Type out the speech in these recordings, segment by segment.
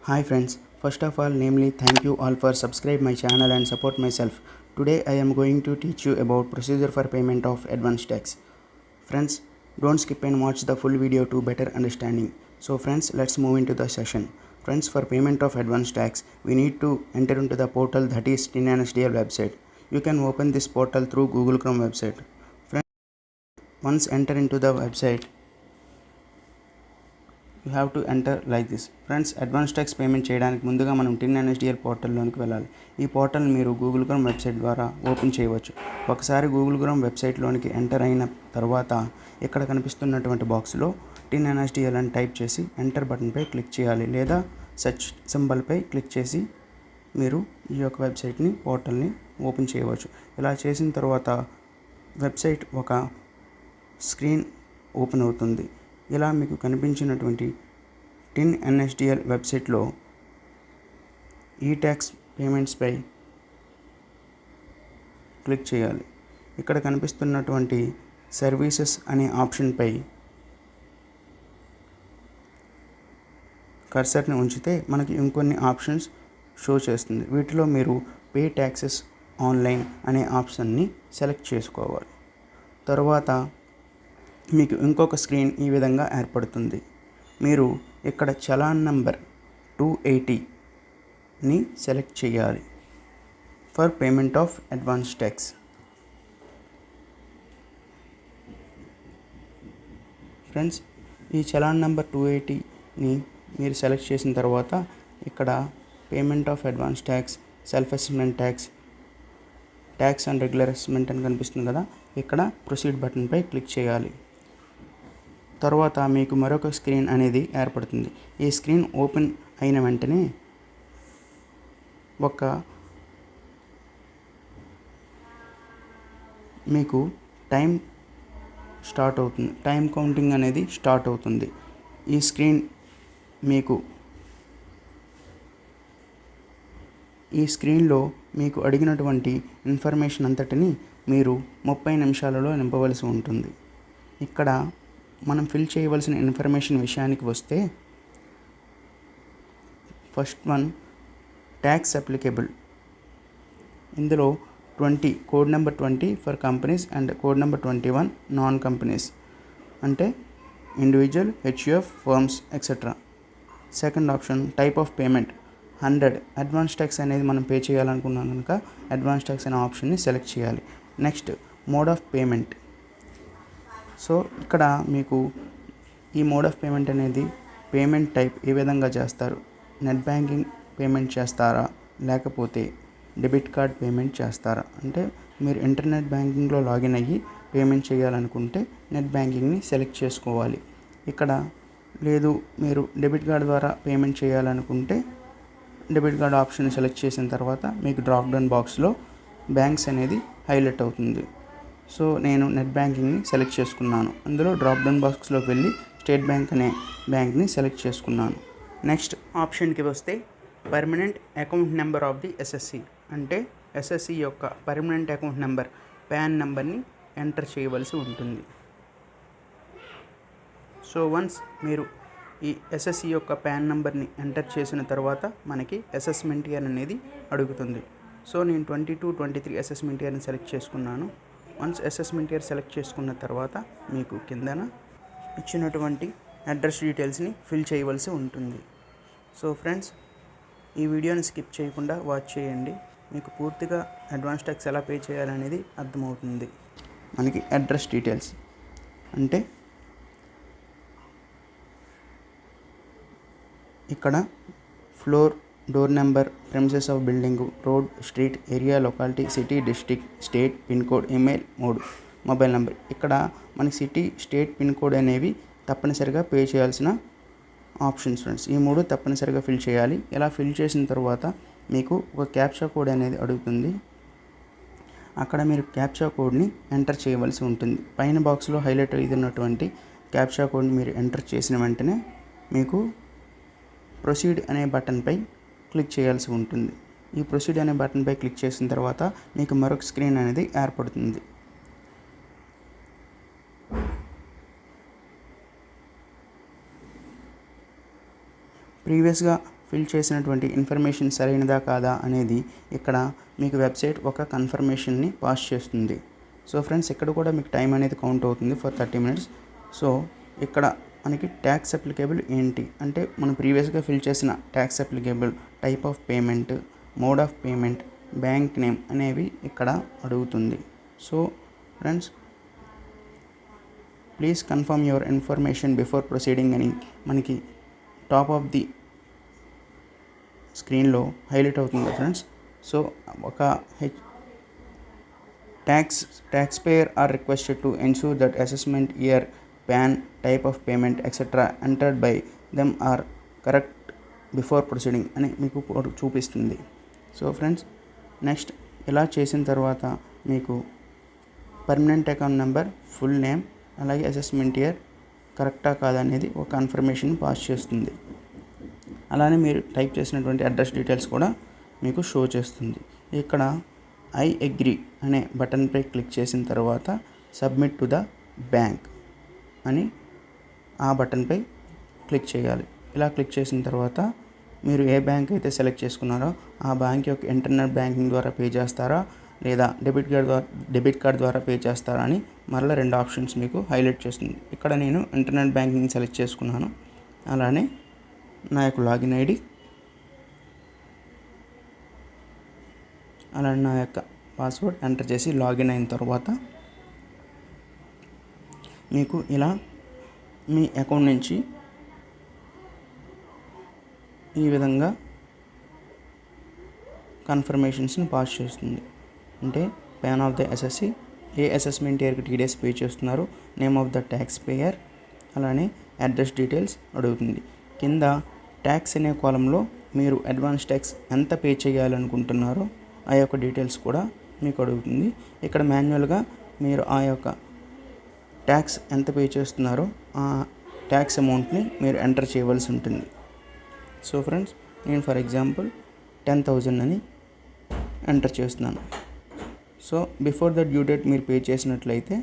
Hi friends, first of all namely thank you all for subscribe my channel and support myself. Today I am going to teach you about procedure for payment of advance tax. Friends, don't skip and watch the full video to better understanding. So friends, let's move into the session. Friends, for payment of advance tax, we need to enter into the portal that is TIN NSDL website. You can open this portal through Google Chrome website. Friends, once enter into the website, you have to enter like this. Friends, advance tax payment చేయడానికి ముందుగా మనం టిన్ NSDL పోర్టల్లోనికి వెళ్ళాలి. ఈ portal మీరు Google chrome website ద్వారా open చేయవచ్చు. ఒకసారి Google chrome వెబ్సైట్లోనికి enter అయిన తర్వాత ఇక్కడ కనిపిస్తున్నటువంటి బాక్స్లో టిన్ ఎన్ఎస్డిఎల్ అని టైప్ చేసి ఎంటర్ బటన్పై క్లిక్ చేయాలి, లేదా సెర్చ్ సింబల్పై క్లిక్ చేసి మీరు ఈ యొక్క వెబ్సైట్ని పోర్టల్ని ఓపెన్ చేయవచ్చు. ఇలా చేసిన తర్వాత వెబ్సైట్ ఒక స్క్రీన్ ఓపెన్ అవుతుంది. ఇలా మీకు కనిపించినటువంటి టిన్ ఎన్ఎస్డిఎల్ వెబ్సైట్లో ఈ ట్యాక్స్ పేమెంట్స్పై క్లిక్ చేయాలి. ఇక్కడ కనిపిస్తున్నటువంటి సర్వీసెస్ అనే ఆప్షన్పై కర్సర్ని ఉంచితే మనకి ఇంకొన్ని ఆప్షన్స్ షో చేస్తుంది. వీటిలో మీరు పే ట్యాక్సెస్ ఆన్లైన్ అనే ఆప్షన్ని సెలెక్ట్ చేసుకోవాలి. తరువాత మీకు ఇంకొక స్క్రీన్ ఈ విధంగా ఏర్పడుతుంది. మీరు ఇక్కడ చలాన్ నంబర్ 280ని సెలెక్ట్ చేయాలి for payment of advance tax. Friends, ఈ చలాన్ నంబర్ 280ని మీరు సెలెక్ట్ చేసిన తర్వాత ఇక్కడ payment of advance tax, self assessment tax, tax and regular assessment అని కనిపిస్తుంది కదా, ఇక్కడ ప్రొసీడ్ బటన్పై క్లిక్ చేయాలి. తర్వాత మీకు మరొక స్క్రీన్ అనేది ఏర్పడుతుంది. ఈ స్క్రీన్ ఓపెన్ అయిన వెంటనే మీకు టైం స్టార్ట్ అవుతుంది. టైం కౌంటింగ్ అనేది స్టార్ట్ అవుతుంది. ఈ స్క్రీన్లో మీకు అడిగినటువంటి ఇన్ఫర్మేషన్ అంతటిని మీరు 30 నిమిషాలలో నింపవలసి ఉంటుంది. ఇక్కడ మనం ఫిల్ చేయవలసిన ఇన్ఫర్మేషన్ విషయానికి వస్తే, ఫస్ట్ వన్ ట్యాక్స్ అప్లికేబుల్. ఇందులో 20 code number 20 for companies and code number 21 non companies, అంటే individual, HUF, firms etcetera. Second option type of payment 100. Advance tax అనేది మనం పే చేయాలనుకున్నాం కనుక అడ్వాన్స్ ట్యాక్స్ అనే ఆప్షన్ని సెలెక్ట్ చేయాలి. Next mode of payment. So ఇక్కడ మీకు ఈ మోడ్ ఆఫ్ పేమెంట్ అనేది పేమెంట్ టైప్ ఏ విధంగా చేస్తారు, నెట్ బ్యాంకింగ్ పేమెంట్ చేస్తారా లేకపోతే డెబిట్ కార్డ్ పేమెంట్ చేస్తారా, అంటే మీరు ఇంటర్నెట్ బ్యాంకింగ్లో లాగిన్ అయ్యి పేమెంట్ చేయాలనుకుంటే నెట్ బ్యాంకింగ్ని సెలెక్ట్ చేసుకోవాలి. ఇక్కడ లేదు మీరు డెబిట్ కార్డ్ ద్వారా పేమెంట్ చేయాలనుకుంటే డెబిట్ కార్డ్ ఆప్షన్ సెలెక్ట్ చేసిన తర్వాత మీకు డ్రాప్ డౌన్ బాక్స్లో బ్యాంక్స్ అనేది హైలైట్ అవుతుంది. సో నేను నెట్ బ్యాంకింగ్ని సెలెక్ట్ చేసుకున్నాను. అందులో డ్రాప్ డౌన్ బాక్స్లోకి వెళ్ళి స్టేట్ బ్యాంక్ అనే బ్యాంక్ని సెలెక్ట్ చేసుకున్నాను. నెక్స్ట్ ఆప్షన్కి వస్తే permanent account number of the SSC, అంటే ఎస్ఎస్సి యొక్క పర్మనెంట్ అకౌంట్ నెంబర్, పాన్ నెంబర్ని ఎంటర్ చేయవలసి ఉంటుంది. సో వన్స్ మీరు ఈ ఎస్ఎస్సి యొక్క పాన్ నెంబర్ని ఎంటర్ చేసిన తర్వాత మనకి అసెస్మెంట్ ఇయర్ అనేది అడుగుతుంది. సో నేను 22-23 అసెస్మెంట్ ఇయర్ని సెలెక్ట్ చేసుకున్నాను. వన్స్ అసెస్మెంట్ ఇయర్ సెలెక్ట్ చేసుకున్న తర్వాత మీకు కిందన ఇచ్చినటువంటి అడ్రస్ డీటెయిల్స్ని ఫిల్ చేయవలసి ఉంటుంది. సో ఫ్రెండ్స్, ఈ వీడియోని స్కిప్ చేయకుండా వాచ్ చేయండి. మీకు పూర్తిగా అడ్వాన్స్ ట్యాక్స్ ఎలా పే చేయాలనేది అర్థమవుతుంది. మనకి అడ్రస్ డీటెయిల్స్ అంటే ఇక్కడ floor, door number, premises of building, road, street, area, locality, city, district, state, pin code, email, mobile number. ఇక్కడ మనకి సిటీ, స్టేట్, పిన్ కోడ్ అనేవి తప్పనిసరిగా పే చేయాల్సిన ఆప్షన్స్ ఫ్రెండ్స్. ఈ 3 తప్పనిసరిగా ఫిల్ చేయాలి. ఇలా ఫిల్ చేసిన తర్వాత మీకు ఒక క్యాప్చా కోడ్ అనేది అడుగుతుంది. అక్కడ మీరు క్యాప్చా కోడ్ని ఎంటర్ చేయవలసి ఉంటుంది. పైన బాక్స్లో హైలైట్ అయినటువంటి క్యాప్చా కోడ్ని మీరు ఎంటర్ చేసిన వెంటనే మీకు ప్రొసీడ్ అనే బటన్పై క్లిక్ చేయాల్సి ఉంటుంది. ఈ ప్రొసీడ్ అనే బటన్పై క్లిక్ చేసిన తర్వాత మీకు మరొక స్క్రీన్ అనేది ఏర్పడుతుంది. ప్రీవియస్గా ఫిల్ చేసినటువంటి ఇన్ఫర్మేషన్ సరైనదా కాదా అనేది ఇక్కడ మీకు వెబ్సైట్ ఒక కన్ఫర్మేషన్ని పాస్ చేస్తుంది. సో ఫ్రెండ్స్, ఇక్కడ కూడా మీకు టైం అనేది కౌంట్ అవుతుంది ఫర్ 30 minutes. సో ఇక్కడ మనకి ట్యాక్స్ అప్లికేబుల్ ఏంటి అంటే మనం ప్రీవియస్గా ఫిల్ చేసిన tax applicable, type of payment, mode of payment, bank name అనేవి ఇక్కడ అడుగుతుంది. So friends, please confirm your information before proceeding అని మనకి టాప్ ఆఫ్ ది స్క్రీన్లో హైలైట్ అవుతుంది ఫ్రెండ్స్. సో ఒక tax payer are requested to ensure that assessment year, PAN, type of payment etcetera entered by them are correct before proceeding అని మీకు చూపిస్తుంది. So friends, next ఇలా చేసిన తర్వాత మీకు permanent account number, full name, అలాగే assessment year కరెక్టా కాదా అనేది ఒక కన్ఫర్మేషన్ పాస్ చేస్తుంది. అలానే మీరు టైప్ చేసినటువంటి అడ్రస్ డీటెయిల్స్ కూడా మీకు షో చేస్తుంది. ఇక్కడ ఐ అగ్రీ అనే బటన్పై క్లిక్ చేసిన తర్వాత సబ్మిట్ టు ద బ్యాంక్ అని ఆ బటన్పై క్లిక్ చేయాలి. ఇలా క్లిక్ చేసిన తర్వాత మీరు ఏ బ్యాంక్ అయితే సెలెక్ట్ చేసుకున్నారో ఆ బ్యాంక్ యొక్క ఇంటర్నెట్ బ్యాంకింగ్ ద్వారా పే చేస్తారా లేదా డెబిట్ కార్డ్ ద్వారా పే చేస్తారా అని మరలా 2 ఆప్షన్స్ మీకు హైలైట్ చేస్తుంది. ఇక్కడ నేను ఇంటర్నెట్ బ్యాంకింగ్ సెలెక్ట్ చేసుకున్నాను. అలానే నా యొక్క లాగిన్ ఐడి, అలానే నా యొక్క పాస్వర్డ్ ఎంటర్ చేసి లాగిన్ అయిన తర్వాత మీకు ఇలా మీ అకౌంట్ నుంచి ఈ విధంగా కన్ఫర్మేషన్స్ని పాస్ చేస్తుంది. అంటే pan of the SSC, A assessment ఇయర్కి TDS పే చేస్తున్నారు, name of the tax payer, అలానే అడ్రస్ డీటెయిల్స్ అడుగుతుంది. కింద ట్యాక్స్ అనే కాలంలో మీరు అడ్వాన్స్ ట్యాక్స్ ఎంత పే చేయాలనుకుంటున్నారో ఆ యొక్క డీటెయిల్స్ కూడా మీకు అడుగుతుంది. ఇక్కడ మాన్యువల్గా మీరు ఆ యొక్క ట్యాక్స్ ఎంత పే చేస్తున్నారో ఆ ట్యాక్స్ అమౌంట్ని మీరు ఎంటర్ చేయవలసి ఉంటుంది. సో ఫ్రెండ్స్, నేను ఫర్ ఎగ్జాంపుల్ 10,000 అని ఎంటర్ చేస్తున్నాను. So before the due date మీరు పే చేసినట్లయితే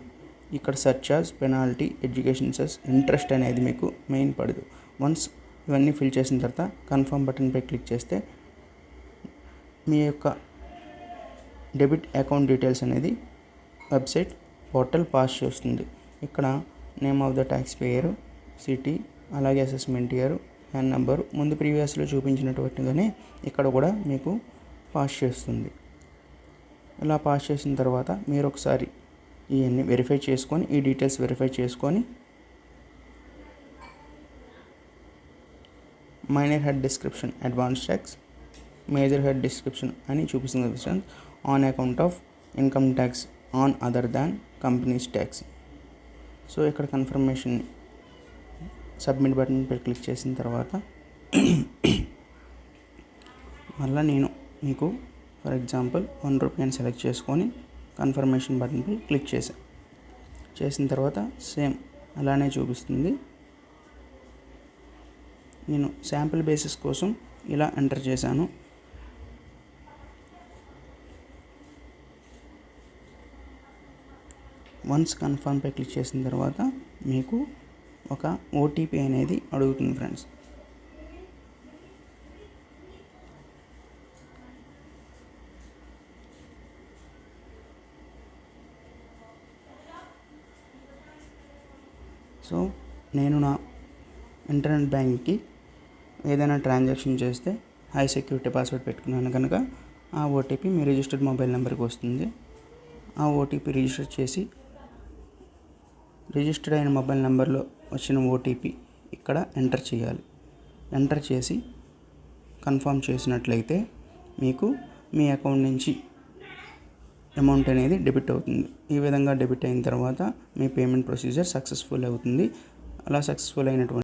ఇక్కడ surcharge, penalty, education cess, interest అనేది మీకు మెయిన్ పడదు. వన్స్ ఇవన్నీ ఫిల్ చేసిన తర్వాత కన్ఫర్మ్ బటన్పై క్లిక్ చేస్తే మీ యొక్క డెబిట్ అకౌంట్ డీటెయిల్స్ అనేది వెబ్సైట్ పోర్టల్ పాస్ చేస్తుంది. ఇక్కడ name of the tax payer, city, అలాగే అసెస్మెంట్ ఇయర్, హ్యాన్ నెంబరు ముందు ప్రీవియస్లో చూపించినట్టుగానే ఇక్కడ కూడా మీకు పాస్ చేస్తుంది. ఇలా పాస్ చేసిన తర్వాత మీరు ఒకసారి ఇవన్నీ వెరిఫై చేసుకొని, ఈ డీటెయిల్స్ వెరిఫై చేసుకొని minor head description advance tax, major head description అని చూపిస్తుంది కదా, on account of income tax on other than companies tax. So ఇక్కడ కన్ఫర్మేషన్ సబ్మిట్ బటన్ పై క్లిక్ చేసిన తర్వాత మళ్ళీ నేను మీకు ఫర్ ఎగ్జాంపుల్ 1 రూపీ అని సెలెక్ట్ చేసుకొని కన్ఫర్మేషన్ బటన్పై క్లిక్ చేసిన తర్వాత సేమ్ అలానే చూపిస్తుంది. నేను శాంపిల్ బేసిస్ కోసం ఇలా ఎంటర్ చేశాను. వన్స్ కన్ఫర్మ్ పై క్లిక్ చేసిన తర్వాత మీకు ఒక OTP అనేది అడుగుతుంది ఫ్రెండ్స్. సో నేను నా ఇంటర్నెట్ బ్యాంక్కి ఏదైనా ట్రాన్సాక్షన్ చేస్తే హై సెక్యూరిటీ పాస్వర్డ్ పెట్టుకున్నాను కనుక ఆ OTP మీ రిజిస్టర్డ్ మొబైల్ నెంబర్కి వస్తుంది. ఆ OTP రిజిస్టర్ చేసి రిజిస్టర్డ్ అయిన మొబైల్ నెంబర్లో వచ్చిన OTP ఇక్కడ ఎంటర్ చేయాలి. ఎంటర్ చేసి కన్ఫర్మ్ చేసినట్లయితే మీకు మీ అకౌంట్ నుంచి అమౌంట్ అనేది డెబిట్ అవుతుంది. ఈ విధంగా డెబిట్ అయిన తర్వాత మీ పేమెంట్ ప్రొసీజర్ సక్సెస్ఫుల్ అవుతుంది. అలా సక్సెస్ఫుల్ అయినటువంటి